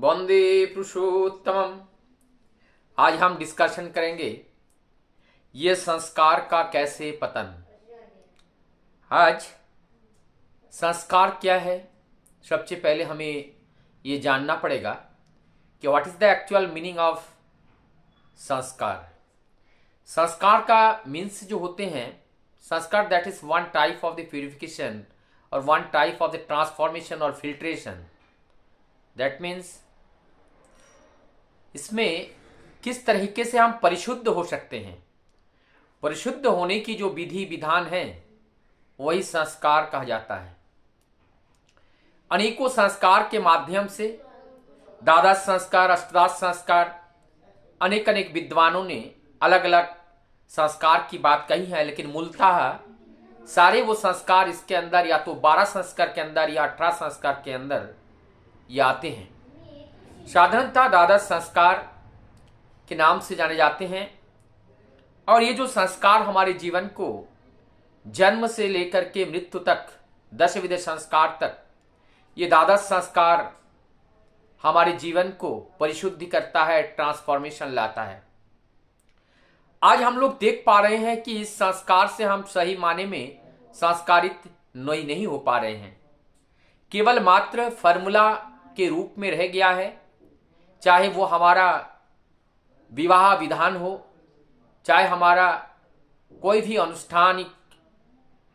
वंदे पुरुषोत्तमम। आज हम डिस्कशन करेंगे ये संस्कार का कैसे पतन। आज संस्कार क्या है, सबसे पहले हमें ये जानना पड़ेगा कि what is the actual meaning of sanskar. संस्कार का मीन्स जो होते हैं, sanskar that is one type of the purification और one type of the transformation और फिल्ट्रेशन। दैट मीन्स इसमें किस तरीके से हम परिशुद्ध हो सकते हैं। परिशुद्ध होने की जो विधि विधान है वही संस्कार कहा जाता है। अनेकों संस्कार के माध्यम से द्वादश संस्कार, अष्टादश संस्कार, अनेक अनेक विद्वानों ने अलग अलग संस्कार की बात कही है, लेकिन मूलतः सारे वो संस्कार इसके अंदर या तो 12 संस्कार के अंदर या 18 संस्कार के अंदर ये आते हैं। साधारणतः द्वादश संस्कार के नाम से जाने जाते हैं और ये जो संस्कार हमारे जीवन को जन्म से लेकर के मृत्यु तक, दशविध संस्कार तक, ये द्वादश संस्कार हमारे जीवन को परिशुद्धि करता है, ट्रांसफॉर्मेशन लाता है। आज हम लोग देख पा रहे हैं कि इस संस्कार से हम सही माने में संस्कारित नहीं हो पा रहे हैं। केवल मात्र फॉर्मूला के रूप में रह गया है। चाहे वो हमारा विवाह विधान हो, चाहे हमारा कोई भी अनुष्ठानिक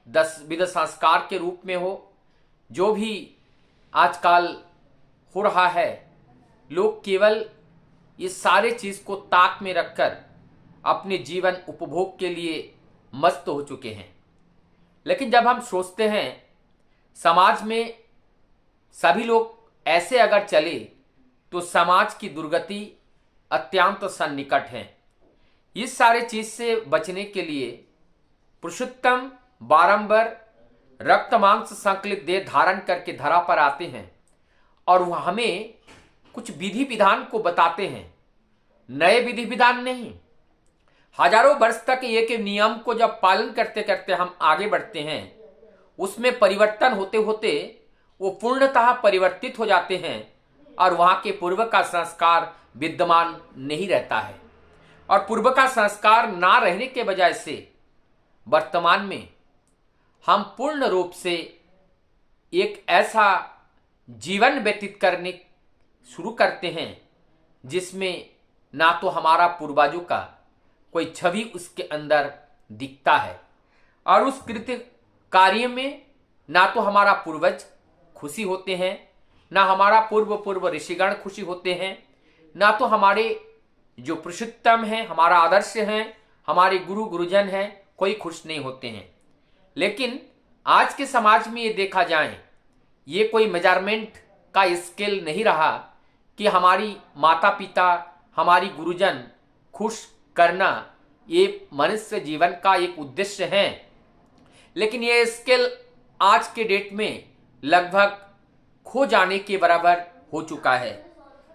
10 विध संस्कार के रूप में हो, जो भी आजकल हो रहा है, लोग केवल ये सारे चीज को ताक में रखकर अपने जीवन उपभोग के लिए मस्त हो चुके हैं। लेकिन जब हम सोचते हैं समाज में सभी लोग ऐसे अगर चले तो समाज की दुर्गति अत्यंत सन्निकट है। इस सारे चीज से बचने के लिए पुरुषोत्तम बारंबार रक्त मांस संकलित देह धारण करके धरा पर आते हैं और वह हमें कुछ विधि विधान को बताते हैं। नए विधि विधान नहीं, हजारों वर्ष तक एक नियम को जब पालन करते करते हम आगे बढ़ते हैं, उसमें परिवर्तन होते होते वो पूर्णतः परिवर्तित हो जाते हैं और वहां के पूर्व का संस्कार विद्यमान नहीं रहता है। और पूर्व का संस्कार ना रहने के बजाय से वर्तमान में हम पूर्ण रूप से एक ऐसा जीवन व्यतीत करने शुरू करते हैं जिसमें ना तो हमारा पूर्वजों का कोई छवि उसके अंदर दिखता है और उस कृत्य कार्य में ना तो हमारा पूर्वज खुशी होते हैं, ना हमारा पूर्व ऋषिगण खुशी होते हैं, ना तो हमारे जो पुरुषोत्तम हैं, हमारा आदर्श हैं, हमारे गुरुजन हैं, कोई खुश नहीं होते हैं। लेकिन आज के समाज में ये देखा जाए, ये कोई मेजरमेंट का स्केल नहीं रहा कि हमारी माता पिता, हमारी गुरुजन खुश करना ये मनुष्य जीवन का एक उद्देश्य है। लेकिन ये स्केल आज के डेट में लगभग खो जाने के बराबर हो चुका है।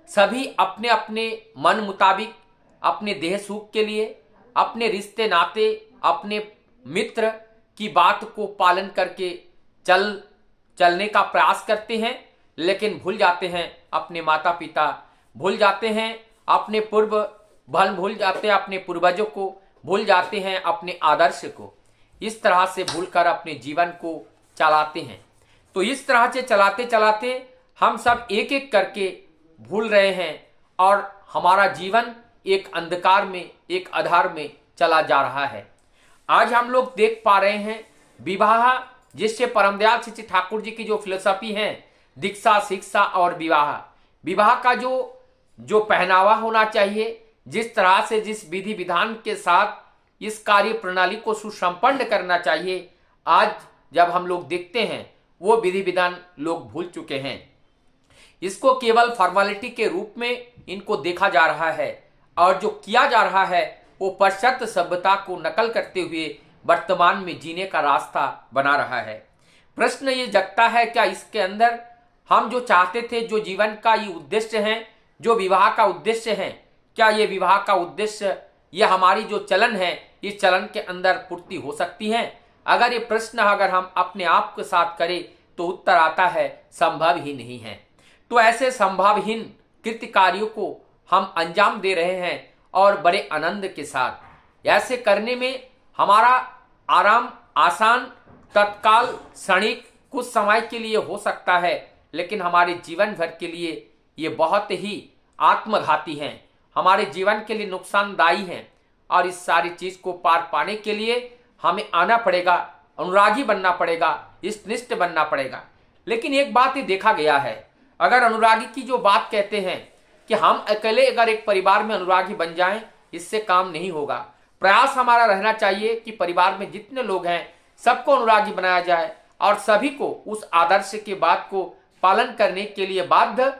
सभी अपने अपने मन मुताबिक अपने देह सुख के लिए, अपने रिश्ते नाते, अपने मित्र की बात को पालन करके चलने का प्रयास करते हैं, लेकिन भूल जाते हैं अपने माता पिता, भूल जाते हैं अपने भूल जाते हैं अपने पूर्वजों को, भूल जाते हैं अपने आदर्श को। इस तरह से भूलकर अपने जीवन को चलाते हैं। तो इस तरह से चलाते चलाते हम सब एक एक करके भूल रहे हैं और हमारा जीवन एक अंधकार में, एक अधार में चला जा रहा है। आज हम लोग देख पा रहे हैं विवाह, जिससे परमदयाल श्री ठाकुर जी की जो फिलोसफी है, दीक्षा, शिक्षा और विवाह का जो पहनावा होना चाहिए, जिस तरह से जिस विधि विधान के साथ इस कार्य प्रणाली को सुसंपन्न करना चाहिए, आज जब हम लोग देखते हैं वो विधि विधान लोग भूल चुके हैं। इसको केवल फॉर्मेलिटी के रूप में इनको देखा जा रहा है और जो किया जा रहा है वो पाश्चात्य सभ्यता को नकल करते हुए वर्तमान में जीने का रास्ता बना रहा है। प्रश्न ये जगता है, क्या इसके अंदर हम जो चाहते थे, जो जीवन का ये उद्देश्य है, जो विवाह का उद्देश्य है, क्या ये विवाह का उद्देश्य, ये हमारी जो चलन है, इस चलन के अंदर पूर्ति हो सकती है? अगर ये प्रश्न अगर हम अपने आप के साथ करें तो उत्तर आता है संभव ही नहीं है। तो ऐसे संभवहीन कृत्य कार्यों को हम अंजाम दे रहे हैं और बड़े आनंद के साथ। ऐसे करने में हमारा आराम आसान, तत्काल, क्षणिक, कुछ समय के लिए हो सकता है, लेकिन हमारे जीवन भर के लिए ये बहुत ही आत्मघाती हैं, हमारे जीवन के लिए नुकसानदायी हैं। और इस सारी चीज को पार पाने के लिए हमें आना पड़ेगा, अनुरागी बनना पड़ेगा, इष्टनिष्ठ बनना पड़ेगा। लेकिन एक बात ये देखा गया है, अगर अनुरागी की जो बात कहते हैं कि हम अकेले अगर एक परिवार में अनुरागी बन जाएं, इससे काम नहीं होगा। प्रयास हमारा रहना चाहिए कि परिवार में जितने लोग हैं सबको अनुरागी बनाया जाए और सभी को उस आदर्श की बात को पालन करने के लिए बाध्य,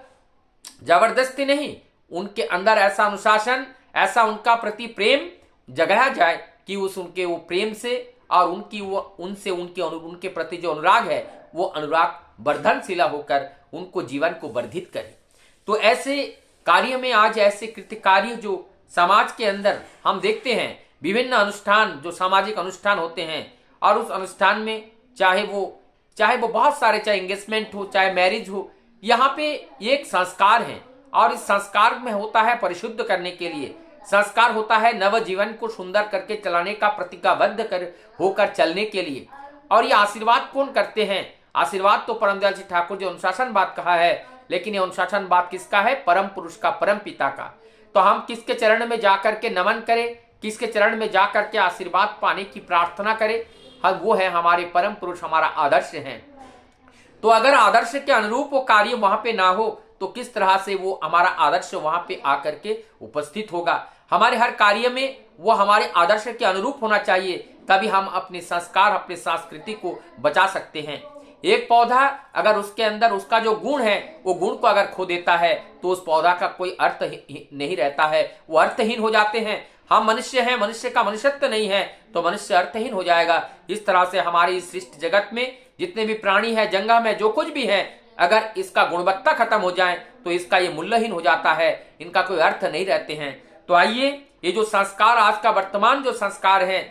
जबरदस्ती नहीं, उनके अंदर ऐसा अनुशासन, ऐसा उनका प्रति प्रेम जगाया जाए कि उनके वो प्रेम से और उनके प्रति जो अनुराग है वो अनुराग वर्धनशीला होकर उनको जीवन को वर्धित करे। तो ऐसे कार्य में आज ऐसे कृत्य कार्य जो समाज के अंदर हम देखते हैं, विभिन्न अनुष्ठान जो सामाजिक अनुष्ठान होते हैं, और उस अनुष्ठान में चाहे वो बहुत सारे, चाहे एंगेजमेंट हो, चाहे मैरिज हो, यहाँ पे एक संस्कार है और इस संस्कार में होता है परिशुद्ध करने के लिए, संस्कार होता है नव जीवन को सुंदर करके चलाने का, प्रतिज्ञाबद्ध होकर चलने के लिए। और ये आशीर्वाद कौन करते हैं? आशीर्वाद तो परमदयाल जी ठाकुर जी अनुशासन बात कहा है, लेकिन ये अनुशासन बात किसका है? परम पुरुष का, परम पिता का। तो हम किसके चरण में जाकर के नमन करें, किसके चरण में जाकर के आशीर्वाद पाने की प्रार्थना करें? हम वो है हमारे परम पुरुष, हमारा आदर्श है। तो अगर आदर्श के अनुरूप वो कार्य वहां पे ना हो तो किस तरह से वो हमारा आदर्श वहां पे आकर के उपस्थित होगा? हमारे हर कार्य में वो हमारे आदर्श के अनुरूप होना चाहिए, तभी हम अपने संस्कार, अपने संस्कृति को बचा सकते हैं। एक पौधा अगर उसके अंदर उसका जो गुण है वो गुण को अगर खो देता है तो उस पौधा का कोई अर्थ नहीं रहता है, वो अर्थहीन हो जाते हैं। हम मनुष्य हैं, मनुष्य का मनुष्यत्व नहीं है तो मनुष्य अर्थहीन हो जाएगा। इस तरह से हमारे इस सृष्टि जगत में जितने भी प्राणी है, जंगम में जो कुछ भी है, अगर इसका गुणवत्ता खत्म हो जाए तो इसका ये मूल्यहीन हो जाता है, इनका कोई अर्थ नहीं रहते हैं। तो आइए ये जो संस्कार, आज का वर्तमान जो संस्कार है,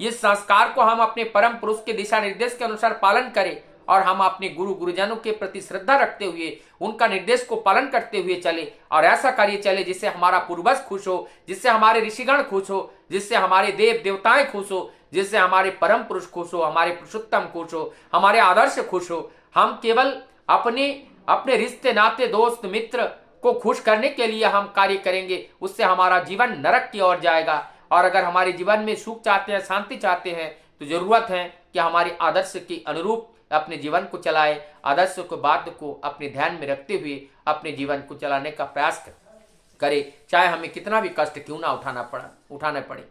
ये संस्कार को हम अपने परम पुरुष के दिशा निर्देश के अनुसार पालन करें और हम अपने गुरुजनों के प्रति श्रद्धा रखते हुए उनका निर्देश को पालन करते हुए चले और ऐसा कार्य चले जिससे हमारा पूर्वज खुश हो, जिससे हमारे ऋषिगण खुश हो, जिससे हमारे देव देवताएं खुश हो, जिससे हमारे परम पुरुष खुश हो, हमारे पुरुषोत्तम खुश हो, हमारे आदर्श खुश हो। हम केवल अपने रिश्ते नाते दोस्त मित्र को खुश करने के लिए हम कार्य करेंगे, उससे हमारा जीवन नरक की ओर जाएगा। और अगर हमारे जीवन में सुख चाहते हैं, शांति चाहते हैं, तो जरूरत है कि हमारे आदर्श के अनुरूप अपने जीवन को चलाए, आदर्श को बात को अपने ध्यान में रखते हुए अपने जीवन को चलाने का प्रयास करें, चाहे हमें कितना भी कष्ट क्यों ना उठाना पड़े।